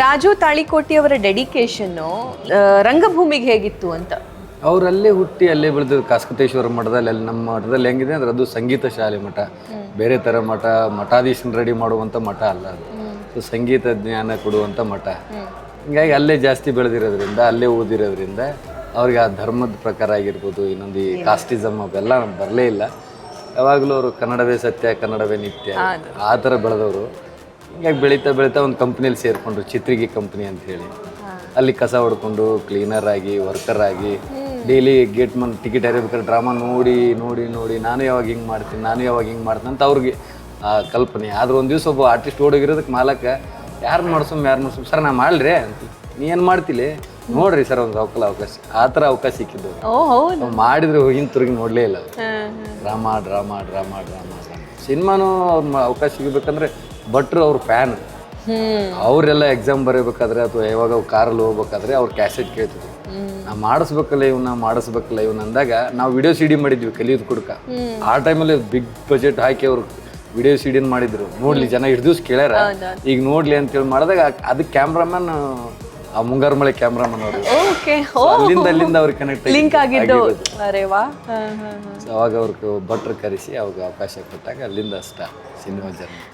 ರಾಜು ತಾಳಿಕೋಟಿ ಅವರ ಡೆಡಿಕೇಶನ್ನು ರಂಗಭೂಮಿಗೆ ಹೇಗಿತ್ತು ಅಂತ? ಅವರಲ್ಲೇ ಹುಟ್ಟಿ ಅಲ್ಲೇ ಬೆಳೆದಿದ್ದು ಕಾಸ್ಕತೇಶ್ವರ ಮಠದಲ್ಲಿ. ಅಲ್ಲಿ ನಮ್ಮ ಮಠದಲ್ಲಿ ಹೆಂಗಿದೆ ಅಂದ್ರೆ ಅದು ಸಂಗೀತ ಶಾಲೆ ಮಠ, ಬೇರೆ ಥರ ಮಠ, ಮಠಾಧೀಶನ ರೆಡಿ ಮಾಡುವಂಥ ಮಠ ಅಲ್ಲ ಅದು. ಸೊ ಸಂಗೀತ ಜ್ಞಾನ ಕೊಡುವಂಥ ಮಠ. ಹಿಂಗಾಗಿ ಅಲ್ಲೇ ಜಾಸ್ತಿ ಬೆಳೆದಿರೋದ್ರಿಂದ, ಅಲ್ಲೇ ಓದಿರೋದ್ರಿಂದ ಅವ್ರಿಗೆ ಆ ಧರ್ಮದ ಪ್ರಕಾರ ಆಗಿರ್ಬೋದು, ಇನ್ನೊಂದು ಈ ಕಾಸ್ಟಿಸಮ್ ಅವೆಲ್ಲ ಬರಲೇ ಇಲ್ಲ. ಯಾವಾಗಲೂ ಅವರು ಕನ್ನಡವೇ ಸತ್ಯ, ಕನ್ನಡವೇ ನಿತ್ಯ ಆ ಥರ ಬೆಳೆದವರು. ಹಿಂಗಾಗಿ ಬೆಳೀತಾ ಬೆಳೀತಾ ಒಂದು ಕಂಪ್ನಿಯಲ್ಲಿ ಸೇರಿಕೊಂಡ್ರು, ಚಿತ್ರಿಗಿ ಕಂಪ್ನಿ ಅಂತ ಹೇಳಿ. ಅಲ್ಲಿ ಕಸ ಹೊಡ್ಕೊಂಡು ಕ್ಲೀನರ್ ಆಗಿ, ವರ್ಕರ್ ಆಗಿ, ಡೈಲಿ ಗೇಟ್ ಮನ್ ಟಿಕೆಟ್ ಹರಿಬೇಕಾದ್ರೆ ಡ್ರಾಮಾ ನೋಡಿ ನೋಡಿ ನೋಡಿ ನಾನು ಯಾವಾಗ ಹಿಂಗೆ ಮಾಡ್ತೀನಿ ಅಂತ ಅವ್ರಿಗೆ ಆ ಕಲ್ಪನೆ. ಆದ್ರೆ ಒಂದು ದಿವಸ ಒಬ್ಬ ಆರ್ಟಿಸ್ಟ್ ಓಡೋಗಿರೋದಕ್ಕೆ ಮಾಲಕ ಯಾರು ಮಾಡಿಸೋಮ್ ಸರ್ ನಾ ಮಾಡ್ರಿ ಅಂತ. ನೀ ಏನು ಮಾಡ್ತಿಲಿ ನೋಡ್ರಿ ಸರ್ ಒಂದು ಅವಕಾಶ, ಆ ಥರ ಅವಕಾಶ ಸಿಕ್ಕಿದ್ದು. ಮಾಡಿದ್ರೆ ಹಿಂತಿರುಗಿ ನೋಡಲೇ ಇಲ್ಲ. ಡ್ರಾಮಾ ಡ್ರಾಮಾ ಡ್ರಾಮಾ ಡ್ರಾಮಾ ಸಿನಿಮಾನು ಅವ್ರ ಅವಕಾಶ ಸಿಗಬೇಕಂದ್ರೆ ಭಟ್ರು ಅವ್ರ ಫ್ಯಾನ್. ಅವರೆಲ್ಲ ಎಕ್ಸಾಮ್ ಬರೀಬೇಕಾದ್ರೆ ಅಥವಾ ಯಾವಾಗ ಕಾರಲ್ಲಿ ಹೋಗ್ಬೇಕಾದ್ರೆ ಅವ್ರು ಕ್ಯಾಸೆಟ್ ಕೇಳ್ತಿದ್ರು, ನಾ ಮಾಡಿಸ್ಬೇಕಲ್ಲ ಇವನ್ನ ಅಂದಾಗ ನಾವು ವಿಡಿಯೋ CD ಮಾಡಿದ್ವಿ ಕಲಿಯೋದು ಕುಡ್ಕ. ಆ ಟೈಮಲ್ಲಿ ಬಿಗ್ ಬಜೆಟ್ ಹಾಕಿ ಅವ್ರು ವಿಡಿಯೋ CD ಮಾಡಿದ್ರು. ನೋಡ್ಲಿ ಜನ ಇಷ್ಟು ದಿವ್ಸ ಕೇಳ್ಯಾರ, ಈಗ ನೋಡ್ಲಿ ಅಂತೇಳಿ ಮಾಡಿದಾಗ ಅದಕ್ಕೆ ಕ್ಯಾಮ್ರಾಮನ್ ಆ ಮುಂಗಾರು ಮಳೆ ಕ್ಯಾಮ್ರಾಮನ್ ಅವರು ಅಲ್ಲಿಂದ ಅವ್ರಿಗೆ ಕನೆಕ್ಟ್ ಲಿಂಕ್ ಆಗಿದ್ದು. ಅವಾಗ ಅವ್ರಿಗೆ ಭಟ್ರು ಕರೆಸಿ ಅವಾಗ ಅವಕಾಶ ಕೊಟ್ಟಾಗ ಅಲ್ಲಿಂದ ಅಷ್ಟ ಸಿನಿಮಾ ಜರ್ನಿ.